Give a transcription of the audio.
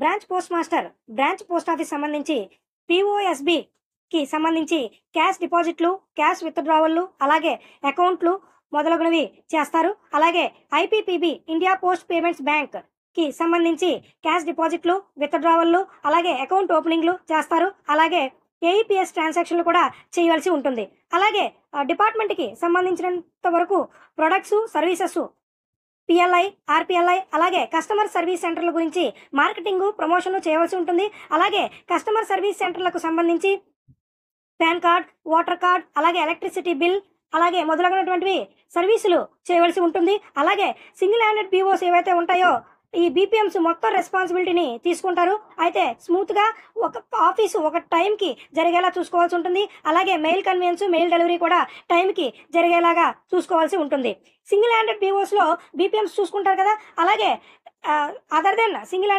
Branch post master branch post office సంబంధించి పిఓఎస్బికి సంబంధించి cash డిపాజిట్లు, క్యాష్ విత్డ్రావల్లు, అలాగే అకౌంట్లు మొదలగునవి చేస్తారు. అలాగే IPPB India post payments bank కి సంబంధించి క్యాష్ డిపాజిట్లు, విత్డ్రావల్లు, అలాగే అకౌంట్ ఓపెనింగ్లు చేస్తారు. అలాగే ఏఈపీఎస్ ట్రాన్సాక్షన్లు కూడా చేయవలసి ఉంటుంది. అలాగే డిపార్ట్మెంట్కి సంబంధించినంత వరకు ప్రొడక్ట్స్, సర్వీసెస్, పిఎల్ఐ, ఆర్పిఎల్ఐ, అలాగే కస్టమర్ సర్వీస్ సెంటర్ల గురించి మార్కెటింగ్, ప్రమోషన్ చేయవలసి ఉంటుంది. అలాగే కస్టమర్ సర్వీస్ సెంటర్లకు సంబంధించి పాన్ కార్డ్, ఓటర్ కార్డ్, అలాగే ఎలక్ట్రిసిటీ బిల్, అలాగే మొదలగునటువంటివి సర్వీసులు చేయవలసి ఉంటుంది. అలాగే సింగిల్ హ్యాండెడ్ బీఓస్ ఏవైతే ఉంటాయో ఈ బీపీఎంస్ మొత్తం రెస్పాన్సిబిలిటీని తీసుకుంటారు. అయితే స్మూత్గా ఒక ఆఫీసు ఒక టైంకి జరిగేలా చూసుకోవాల్సి ఉంటుంది. అలాగే మెయిల్ కన్వీనియన్స్, మెయిల్ డెలివరీ కూడా టైంకి జరిగేలాగా చూసుకోవాల్సి ఉంటుంది. సింగిల్ హ్యాండెడ్ బీఓస్లో బీపీఎంస్ చూసుకుంటారు కదా. అలాగే అదర్ దెన్ సింగిల్